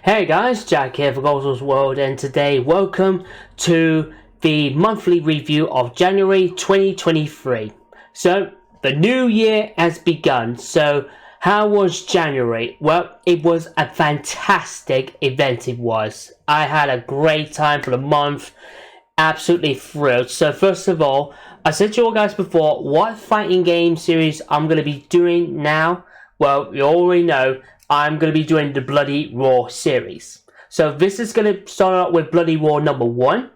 Hey guys, Jack here for Goals World, and today welcome to the monthly review of January 2023. So the new year has begun. So how was January? Well, it was a fantastic event. It was. I had a great time for the month. Absolutely thrilled. So first of all, I said to you all guys before what fighting game series I'm going to be doing now. Well, you already know I'm going to be doing the Bloody Roar series. So this is going to start out with Bloody Roar number 1.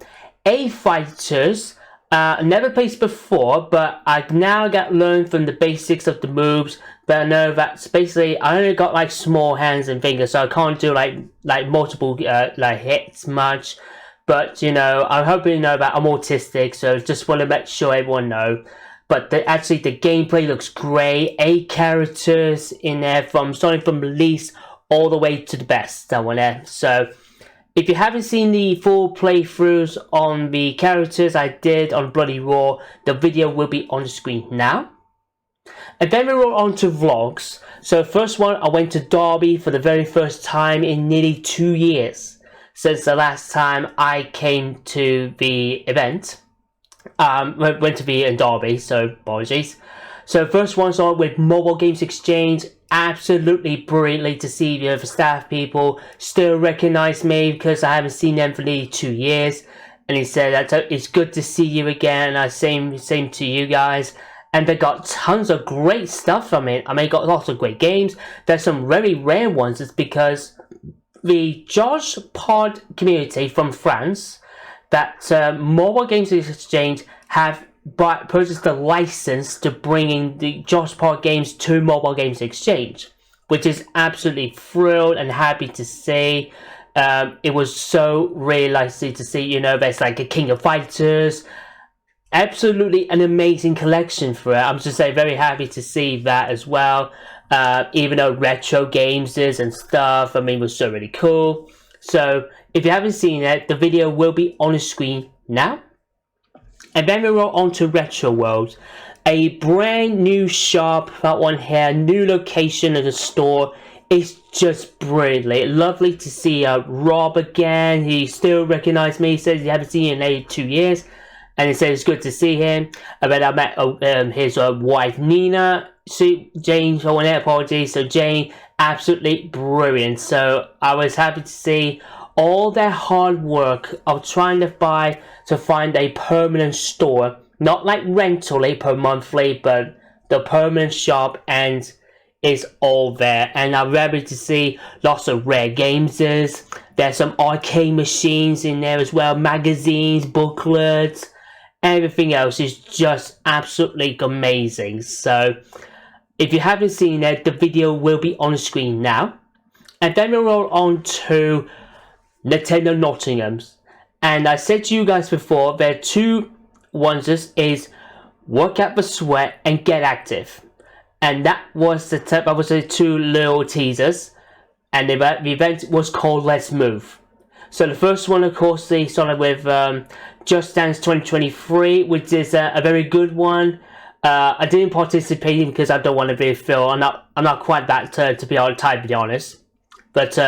Fighters. Never played before, but I now got learned from the basics of the moves. But I know that's basically I only got like small hands and fingers, so I can't do like multiple hits much. But you know, I'm hoping you know that I'm autistic, so just want to make sure everyone know. But actually, the gameplay looks great. 8 characters in there, starting from the least all the way to the best. That one there. So, if you haven't seen the full playthroughs on the characters I did on Bloody Roar, the video will be on the screen now. And then we roll on to vlogs. So, first one, I went to Derby for the very first time in nearly 2 years since the last time I came to the event. Went to be in Derby, so apologies. So first one started with Mobile Games Exchange. Absolutely brilliantly to see the other staff people still recognize me because I haven't seen them for nearly 2 years. And he said that it's good to see you again. Same to you guys. And they got tons of great stuff from it. I mean, got lots of great games. There's some very rare ones. It's because the Josh Pod community from France, that Mobile Games Exchange have purchased a license to bringing the Josh Pod games to Mobile Games Exchange, which is absolutely thrilled and happy to see. It was so really nice to see, you know, there's like a King of Fighters. Absolutely an amazing collection for it. I'm just very happy to see that as well. Even though retro games is and stuff, I mean, it was so really cool. So if you haven't seen it, the video will be on the screen now. And then we roll on to Retro World. A brand new shop, that one here, new location of the store. It's just brilliantly lovely to see Rob again. He still recognized me. He says he haven't seen him in 2 years. And he said it's good to see him. And then I met his wife Nina. Jane, apologies. So Jane, absolutely brilliant. So I was happy to see all their hard work of trying to find a permanent store, not like rentally per monthly, but the permanent shop, and it's all there. And I'm happy to see lots of rare games. There's some arcade machines in there as well, magazines, booklets, everything else is just absolutely amazing. So if you haven't seen it, the video will be on the screen now. And then we'll roll on to Nintendo Nottingham's. And I said to you guys before, there are two ones. Is work out the sweat and get active. And that was the two little teasers. And the event was called Let's Move. So the first one, of course, they started with Just Dance 2023, which is a very good one. I didn't participate in because I don't want to be a Phil. I'm not quite that to be honest. But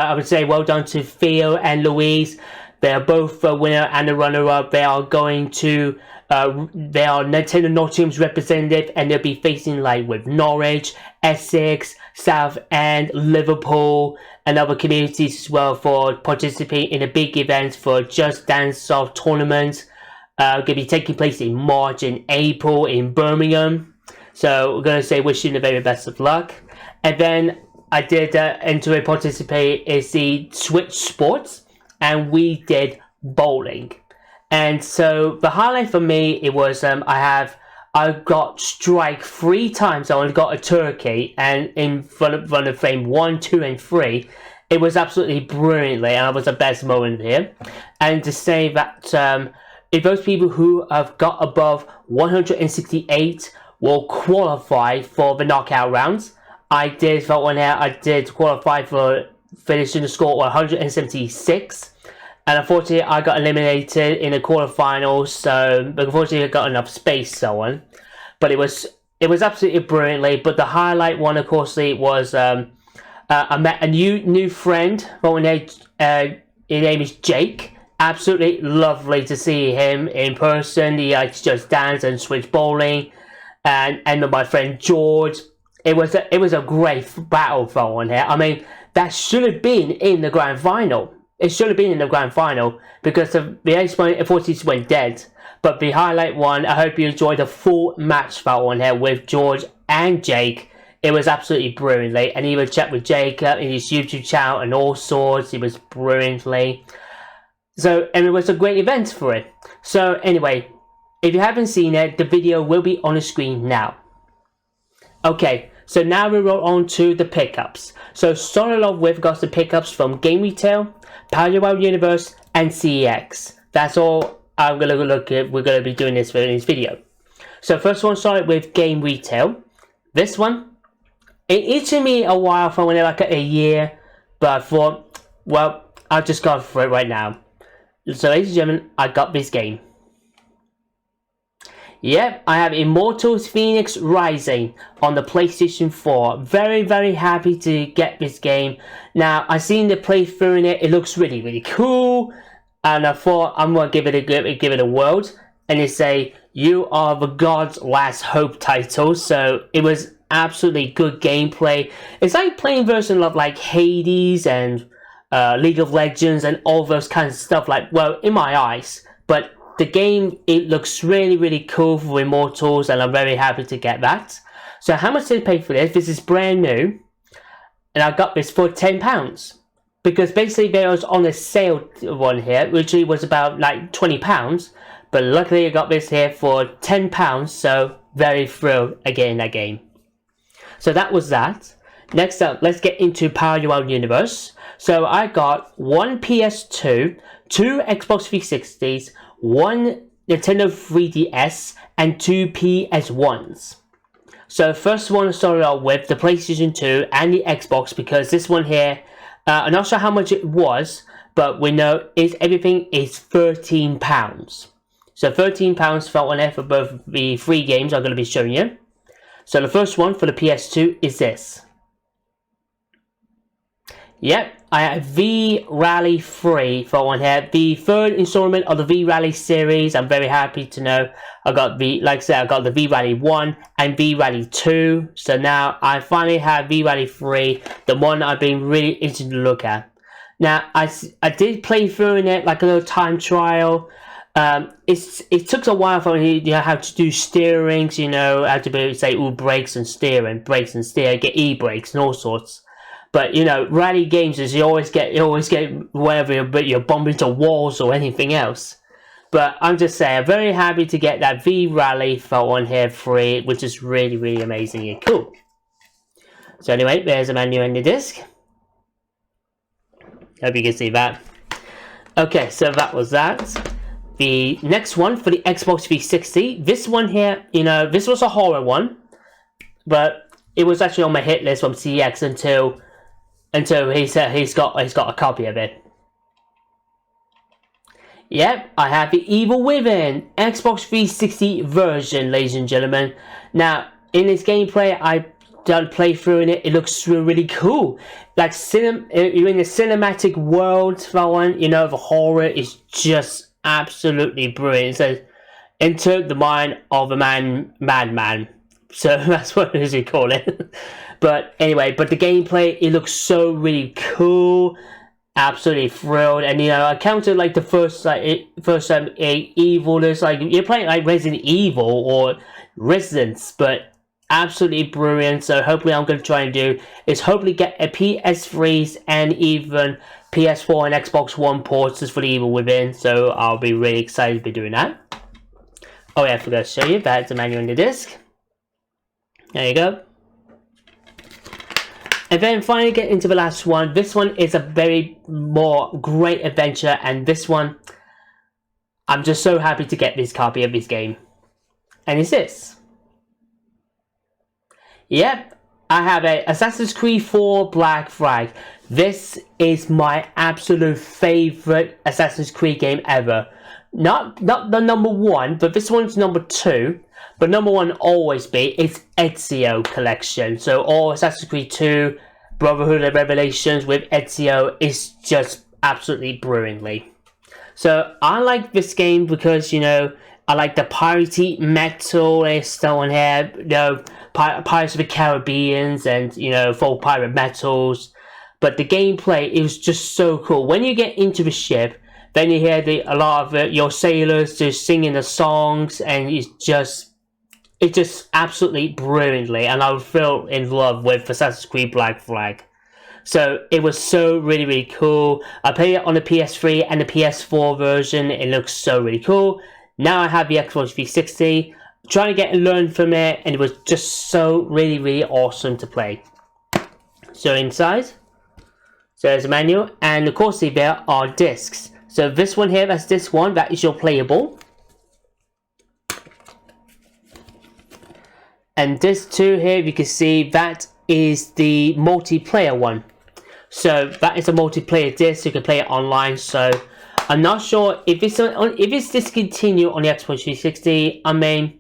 I would say well done to Theo and Louise. They are both a winner and a runner-up. They are going to they are Nintendo Nottingham's representative, and they'll be facing like with Norwich, Essex, Southend, Liverpool, and other communities as well for participating in a big event for Just Dance Soft tournament. Going to be taking place in March and April in Birmingham. So we're going to say wishing the very best of luck. And then I did participate in the Switch Sports, and we did bowling. And so the highlight for me, it was I got strike 3 times. I only got a turkey, and in front of frame 1, 2, and 3, it was absolutely brilliantly, and it was the best moment here. And to say that if those people who have got above 168 will qualify for the knockout rounds, I did qualify for finishing the score 176. And unfortunately, I got eliminated in the quarterfinals, so unfortunately I got enough space, so on. But it was absolutely brilliantly. But the highlight one, of course, was I met a new friend. His name is Jake. Absolutely lovely to see him in person. He likes just dance and switch bowling. And my friend George. It was a great battle for one here. I mean, that should have been in the grand final. It should have been in the grand final because the X-Men unfortunately went dead. But the highlight one, I hope you enjoyed the full match for one here with George and Jake. It was absolutely brilliantly, and he would chat with Jake in his YouTube channel and all sorts. It was brilliantly. So, and it was a great event for it. So anyway, if you haven't seen it, the video will be on the screen now. Okay, so now we roll on to the pickups. So starting off with got the pickups from Game Retail, Parallel Universe, and CEX. That's all I'm gonna look at. We're gonna be doing this in this video. So first one started with Game Retail. This one, it took me a while for like a year, but I thought, well, I've just gone for it right now. So ladies and gentlemen, I got this game. Yep, I have Immortals Phoenix Rising on the PlayStation 4. Very, very happy to get this game. Now, I've seen the playthrough in it. It looks really, really cool. And I thought I'm going to give it a whirl. And they say, you are the God's Last Hope title. So, it was absolutely good gameplay. It's like playing version of like Hades and League of Legends and all those kinds of stuff. Like, well, in my eyes. But the game, it looks really, really cool for Immortals, and I'm very happy to get that. So how much did I pay for this? This is brand new, and I got this for £10 because basically there was on a sale one here, which was about like £20, but luckily I got this here for £10. So very thrilled again that game. So that was that. Next up, let's get into Parallel Universe. So I got one PS2, two Xbox 360s, one Nintendo 3DS, and two PS1s. So first one started out with the PlayStation 2 and the Xbox, because this one here, I'm not sure how much it was, but we know everything is £13. So £13 for one there for both the three games I'm going to be showing you. So the first one for the PS2 is this. Yep, I have V-Rally 3 for one here. The third installment of the V-Rally series. I'm very happy to know I got like I said, I got the V-Rally 1 and V-Rally 2. So now I finally have V-Rally 3, the one I've been really interested to look at. Now, I did play through in it like a little time trial. It took a while for me, you know, how to do steerings, you know, how to be, say, brakes and steer, get e-brakes and all sorts. But you know, rally games is you always get wherever you bump into walls or anything else. But I'm just saying, I'm very happy to get that V-Rally for one here free, which is really, really amazing and cool. So anyway, there's a menu and the disc. Hope you can see that. Okay, so that was that. The next one for the Xbox 360. This one here, you know, this was a horror one, but it was actually on my hit list from CX until he said he's got a copy of it. Yep, I have the Evil Within Xbox 360 version, ladies and gentlemen. Now, in this gameplay, I've done playthrough in it. It looks really cool. Like you're in a cinematic world, for one. You know, the horror is just absolutely brilliant. It says, "Enter the mind of a madman." So that's what it is we call it. But anyway, the gameplay, it looks so really cool. Absolutely thrilled. And you know, I counted like the first time evil. There's like you're playing like Resident Evil or Residence, but absolutely brilliant. So hopefully I'm going to try and do is hopefully get a PS3s and even PS4 and Xbox One ports just for the Evil Within. So I'll be really excited to be doing that. Oh yeah, I forgot to show you. That's the manual on the disc. There you go. And then finally get into the last one. This one is a very more great adventure, and this one, I'm just so happy to get this copy of this game. And it's this. Yep, I have a Assassin's Creed 4 Black Flag. This is my absolute favorite Assassin's Creed game ever. Not the number one, but this one's number 2. But number 1 always be its Ezio collection. So all Assassin's Creed 2, Brotherhood of Revelations with Ezio is just absolutely brilliantly. So I like this game because, I like the piratey metal stuff on here, Pirates of the Caribbeans and, full pirate metals. But the gameplay is just so cool. When you get into the ship, then you hear a lot of your sailors just singing the songs, and it's just absolutely brilliantly. And I fell in love with Assassin's Creed Black Flag. So it was so really, really cool. I played it on the PS3 and the PS4 version. It looks so really cool. Now I have the Xbox 360. Trying to get and learn from it, and it was just so really, really awesome to play. So inside, so there's a manual, and of course there are discs. So this one here, that's disc 1, that is your playable. And disc 2 here, you can see that is the multiplayer one. So that is a multiplayer disc, you can play it online. So I'm not sure if it's discontinued on the Xbox 360. I mean,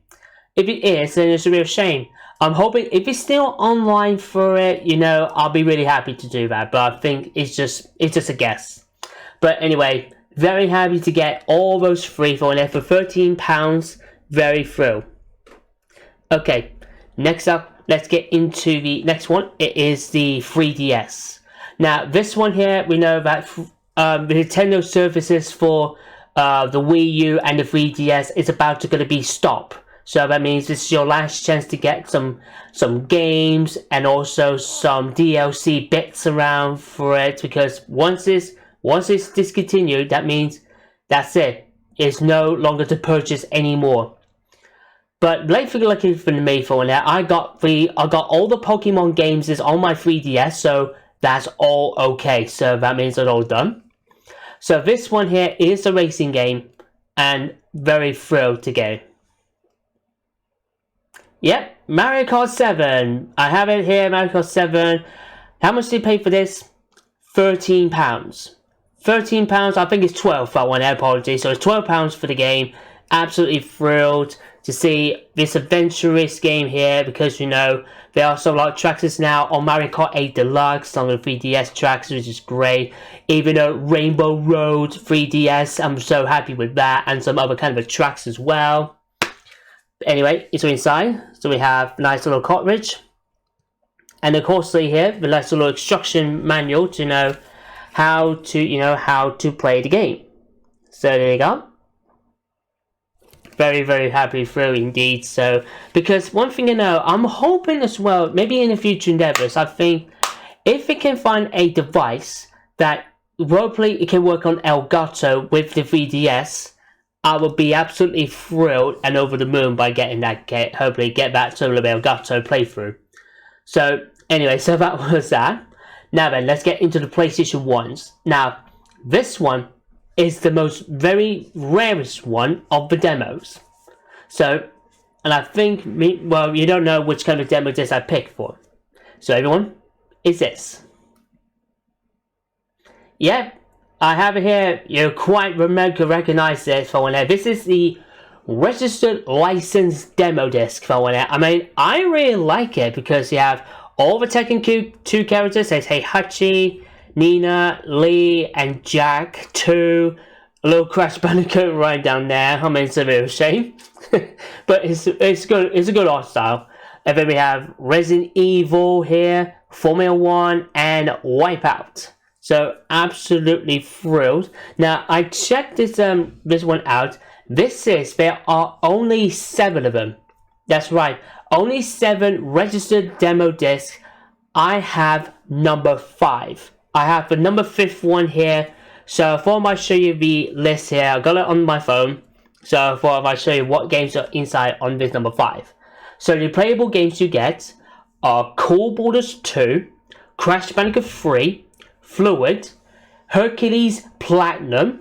if it is, then it's a real shame. I'm hoping if it's still online for it, I'll be really happy to do that. But I think it's just a guess. But anyway, very happy to get all those free for there for £13. Very thrilled. Okay, next up, let's get into the next one. It is the 3DS. Now, this one here, we know that the Nintendo services for the Wii U and the 3DS is about to going to be stopped. So that means this is your last chance to get some games and also some DLC bits around for it, because once it's discontinued, that means that's it. It's no longer to purchase anymore. But lucky for me for now, I got all the Pokemon games is on my 3DS, so that's all okay. So that means it's all done. So this one here is a racing game, and very thrilled to get it. Yep, Mario Kart 7. I have it here, Mario Kart 7. How much did you pay for this? £13. £13, I think it's 12 for that one, apologies. So it's £12 for the game. Absolutely thrilled to see this adventurous game here, because there are also a lot of tracks now on Mario Kart 8 Deluxe on the 3DS tracks, which is great. Even though Rainbow Road 3DS, I'm so happy with that, and some other kind of tracks as well. Anyway, it's inside, so we have a nice little cartridge, and of course here the nice little instruction manual to know how to play the game. So there you go. Very, very happy through indeed. So because one thing I'm hoping as well, maybe in the future endeavors, I think if we can find a device that hopefully it can work on Elgato with the 3DS, I would be absolutely thrilled and over the moon by getting that. Hopefully get that sort of Elgato playthrough. So anyway, so that was that. Now then, let's get into the PlayStation 1s. Now, this one is the very rarest one of the demos. So, and I think, you don't know which kind of demo disc I picked for. So everyone, it's this. Yep. I have it here. You quite recognize this for one there. This is the registered licensed demo disc for one there. I mean, I really like it because you have all the Tekken 2 characters. There's Heihachi, Nina, Lee, and Jack 2. A little Crash Bandicoot right down there. I mean, it's a bit of a shame, but it's good. It's a good art style. And then we have Resident Evil here, Formula 1, and Wipeout. So absolutely thrilled. Now I checked this one out. There are only 7 of them. That's right, only 7 registered demo discs. I have number 5. I have the number 5th one here. So I thought I might show you the list here. I got it on my phone. So I thought I might show you what games are inside on this number 5. So the playable games you get are Cool Borders 2, Crash Bandicoot 3, Fluid, Hercules Platinum,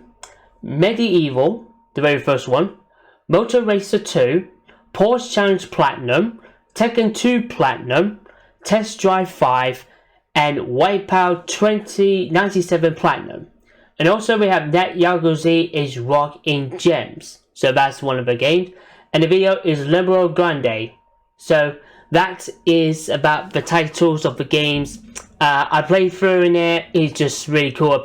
Medieval, the very first one, Motor Racer 2, Porsche Challenge Platinum, Tekken 2 Platinum, Test Drive 5, and Wipeout 2097 Platinum. And also we have Net Yakuza is Rock in Gems. So that's one of the games. And the video is Libero Grande. So that is about the titles of the games. I played through in it. It's just really cool. I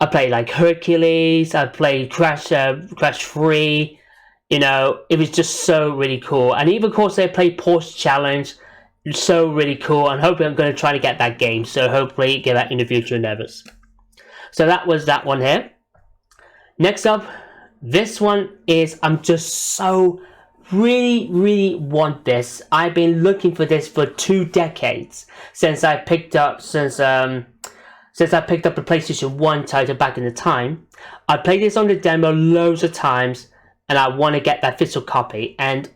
play like Hercules. I played Crash 3. You know, it was just so really cool. And even of course I played Porsche Challenge. So really cool. And hopefully I'm going to try to get that game. So hopefully get that in the future endeavors. So that was that one here. Next up, this one is, I'm just so really want this. I've been looking for this for 2 decades since I picked up the PlayStation 1 title back in the time. I played this on the demo loads of times and I want to get that physical copy, and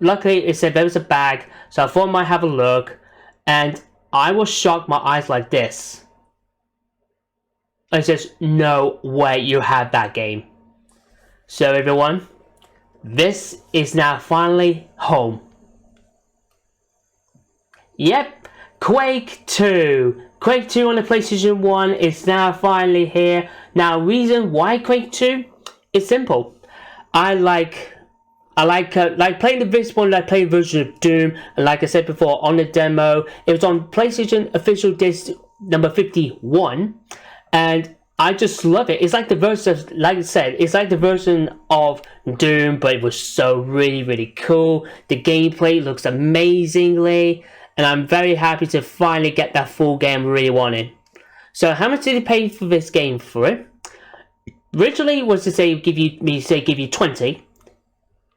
luckily it said there was a bag, so I thought I might have a look, and I was shocked, my eyes like this. It's just no way you have that game. So everyone, this is now finally home. Yep, Quake 2. Quake 2 on the PlayStation 1 is now finally here. Now, reason why Quake 2 is simple. I like playing this one. I played a version of Doom, and like I said before on the demo, it was on PlayStation official disc number 51, and I just love it. It's like the version of, like I said, it's like the version of Doom, but it was so really cool. The gameplay looks amazingly, and I'm very happy to finally get that full game I really wanted. So how much did you pay for this game for it? Originally it was to say give you 20,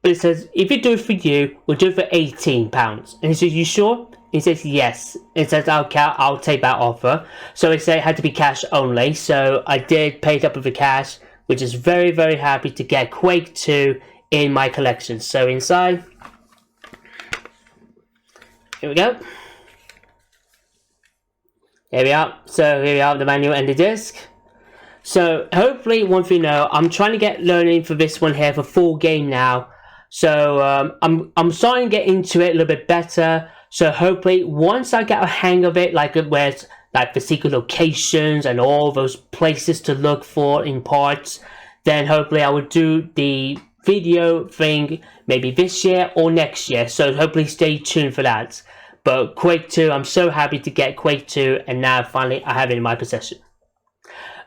but it says if you do it for you, we'll do it for £18. And he says, you sure? He says yes. It says okay, I'll take that offer. So it said it had to be cash only. So I did pay it up with the cash, which is very happy to get Quake 2 in my collection. So inside, here we go. Here we are. So here we are, the manual and the disc. So hopefully, one thing you know, I'm trying to get learning for this one here for full game now. So I'm starting to get into it a little bit better. So hopefully, once I get a hang of it, like where it's like the secret locations and all those places to look for in parts, then hopefully I will do the video thing maybe this year or next year. So hopefully stay tuned for that. But Quake 2, I'm so happy to get Quake 2, and now finally I have it in my possession.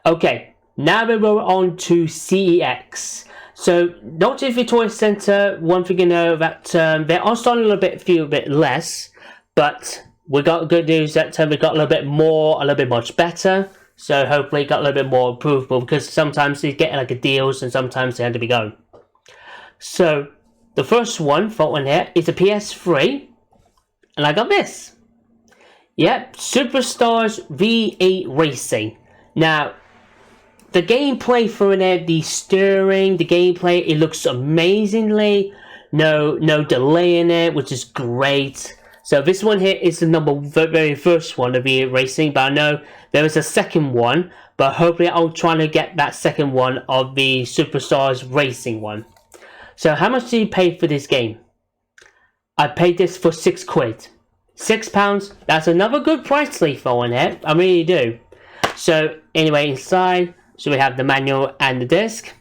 Okay, now we roll on to CEX. So, Norwich Victoria Centre, one thing you know that they are starting a few bit less, but we got good news that we got a little bit much better. So hopefully got a little bit more improvable, because sometimes they get like a deals and sometimes they have to be going. So the first one here is a PS3, and I got this. Yep, Superstars V8 Racing. Now, the gameplay for it, the steering, the gameplay, it looks amazingly. No delay in it, which is great. So this one here is the very first one of V8 Racing, but I know there is a second one, but hopefully I'll try to get that second one of the Superstars Racing one. So how much did you pay for this game? I paid this for £6. £6, that's another good price for one here, I really do. So anyway, inside, so we have the manual and the disc.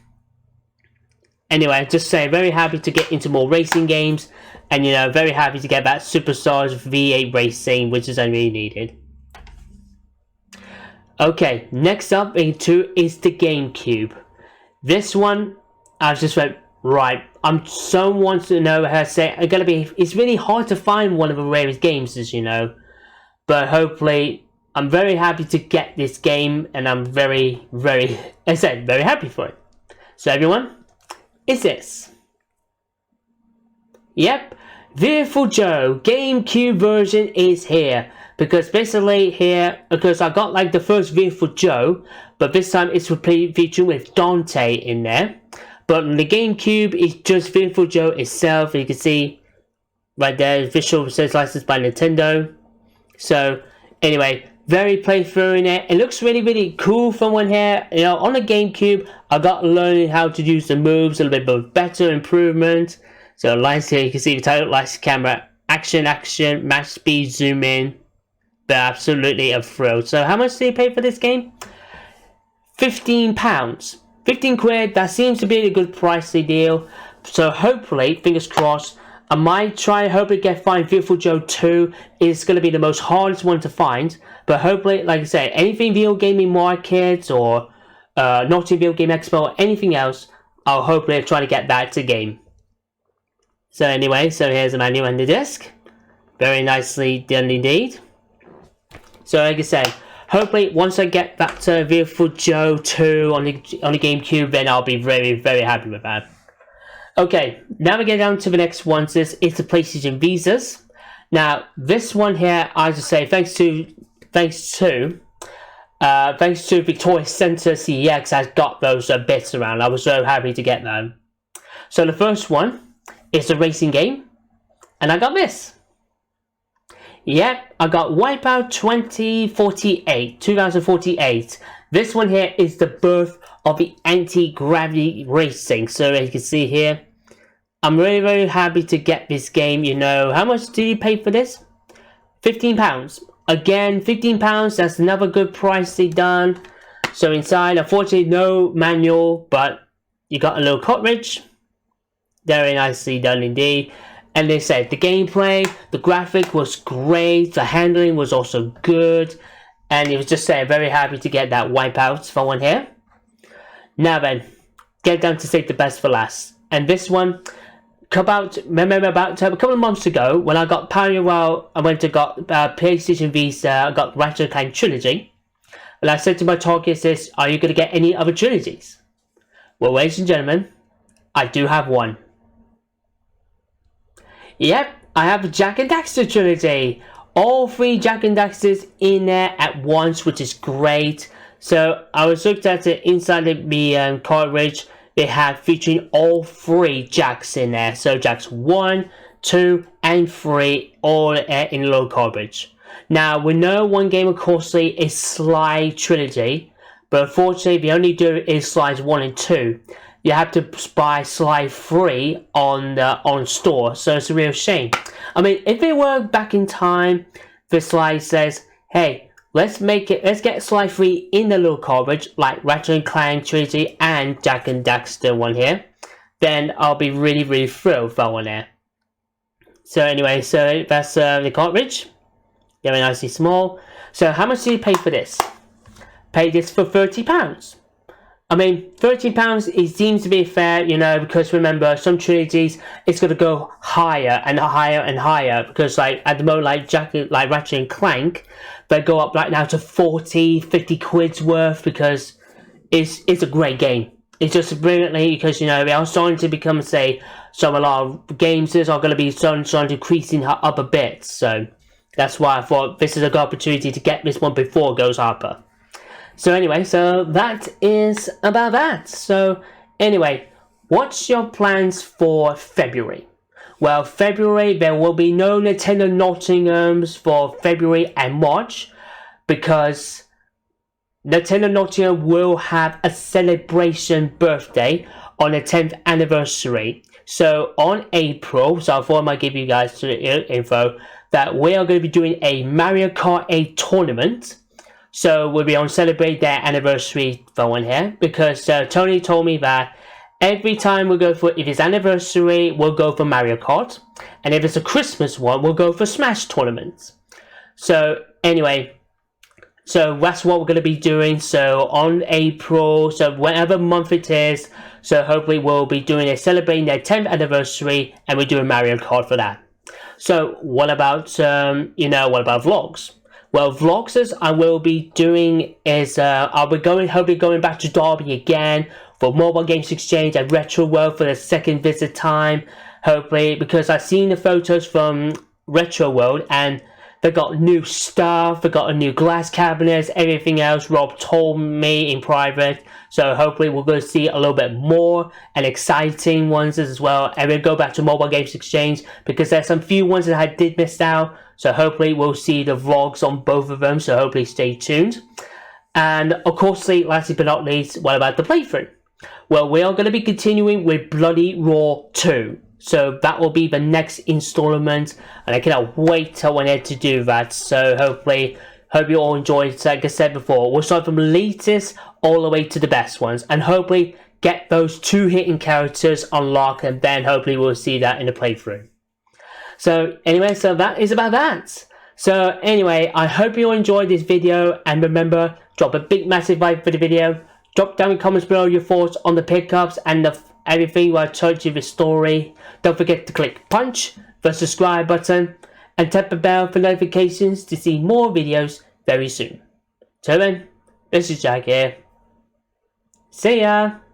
Anyway, just say very happy to get into more racing games, and you know, very happy to get that Superstars V8 Racing, which is really needed. Okay, next up into is the GameCube. This one, I just went, right, I'm so wanting to know how to say it's really hard to find one of the rarest games, as you know. But hopefully, I'm very happy to get this game, and I'm very happy for it. So everyone, it's this. Yep, Beautiful Joe GameCube version is here. Because basically here, because I got like the first Beautiful Joe, but this time it's featuring with Dante in there. But the GameCube is just Beautiful Joe itself. You can see right there, visual says licensed by Nintendo. So anyway, very playthrough in it. It looks really cool from one here. You know, on the GameCube, I got learning how to use the moves a little bit better, improvement. So lights here, you can see the title, lights, camera, action, match speed, zoom in. But absolutely a thrill. So how much did you pay for this game? £15. 15 quid, that seems to be a good pricey deal. So hopefully, fingers crossed, I might try, hopefully find Beautiful Joe 2. It's going to be the most hardest one to find. But hopefully, like I say, anything video gaming markets or not in Video Game Expo or anything else, I'll hopefully try to get that to game. So anyway, so here's the manual and the disc. Very nicely done indeed. So like I said, hopefully once I get that Beautiful Joe 2 on the GameCube, then I'll be very, very happy with that. Okay, now we get down to the next one. This is the PlayStation Visas. Now this one here, I just say thanks to Victoria Center CEX has got those bits around. I was so happy to get them. So the first one is a racing game, and I got this. Yep, I got Wipeout 2048. This one here is the birth of the anti-gravity racing. So as you can see here, I'm really, very happy to get this game. You know, how much do you pay for this? £15. Again, £15, that's another good price they done. So inside, unfortunately, no manual, but you got a little cartridge. Very nicely done indeed. And they said the gameplay, the graphic was great, the handling was also good, and it was just saying very happy to get that Wipeout for one here. Now then, get down to save the best for last. And this one, remember about a couple of months ago when I got Parallel, I went to got PlayStation Visa, I got Ratchet & Clank Trilogy. And I said to my target, are you going to get any other trilogies? Well, ladies and gentlemen, I do have one. Yep, I have the Jak and Daxter trilogy. All 3 Jak and Daxters in there at once, which is great. So I was looked at it inside the cartridge. They have featuring all 3 Jaks in there. So Jaks 1, 2, and 3 all in the little cartridge. Now we know one game of course is Sly trilogy, but unfortunately the only do is Slides 1 and 2. You have to buy Sly 3 on store, so it's a real shame. I mean, if it were back in time, the Sly says, hey, let's get Sly 3 in the little cartridge, like Ratchet & Clank Trilogy and Jak and Daxter one here, then I'll be really, really thrilled for that one there. So anyway, so that's the cartridge. Very nicely small. So how much did you pay for this? Paid this for £30. I mean, £13, it seems to be fair, you know, because remember, some trilogies, it's going to go higher and higher and higher, because like, at the moment, like Ratchet & Clank, they go up right now to 40, 50 quid's worth, because it's a great game. It's just brilliantly, because, you know, they are starting to become, say, a lot of games are going to be starting to increasing up a bit, so that's why I thought this is a good opportunity to get this one before it goes up. So anyway, so that is about that. So anyway, what's your plans for February? Well, February, there will be no Nintendo Nottinghams for February and March, because Nintendo Nottingham will have a celebration birthday on the 10th anniversary. So on April, so I thought I might give you guys the info, that we are going to be doing a Mario Kart 8 tournament. So we'll be on celebrate their anniversary for one here, because Tony told me that every time we go for, if it's anniversary, we'll go for Mario Kart, and if it's a Christmas one, we'll go for Smash tournaments. So anyway, so that's what we're going to be doing. So on April, so whatever month it is, so hopefully we'll be doing a celebrating their 10th anniversary, and we're doing Mario Kart for that. So what about what about vlogs? Well, vlogs I will be doing is I'll be hopefully going back to Derby again for Mobile Games Exchange and Retro World for the second visit time. Hopefully, because I've seen the photos from Retro World and they got new stuff, they got a new glass cabinets, everything else. Rob told me in private. So hopefully we're going to see a little bit more and exciting ones as well. And we'll go back to Mobile Games Exchange because there's some few ones that I did miss out. So hopefully we'll see the vlogs on both of them. So hopefully stay tuned. And of course, lastly but not least, what about the playthrough? Well, we are going to be continuing with Bloody Roar 2. So that will be the next installment. And I cannot wait till when I to do that. So hopefully, hope you all enjoyed. Like I said before, we'll start from the latest all the way to the best ones. And hopefully get those 2 hidden characters unlocked. And then hopefully we'll see that in the playthrough. So anyway, so that is about that. So anyway, I hope you enjoyed this video, and remember, drop a big massive like for the video. Drop down in the comments below your thoughts on the pickups and everything I told you the story. Don't forget to click punch the subscribe button and tap the bell for notifications to see more videos very soon. So then, this is Jack here. See ya!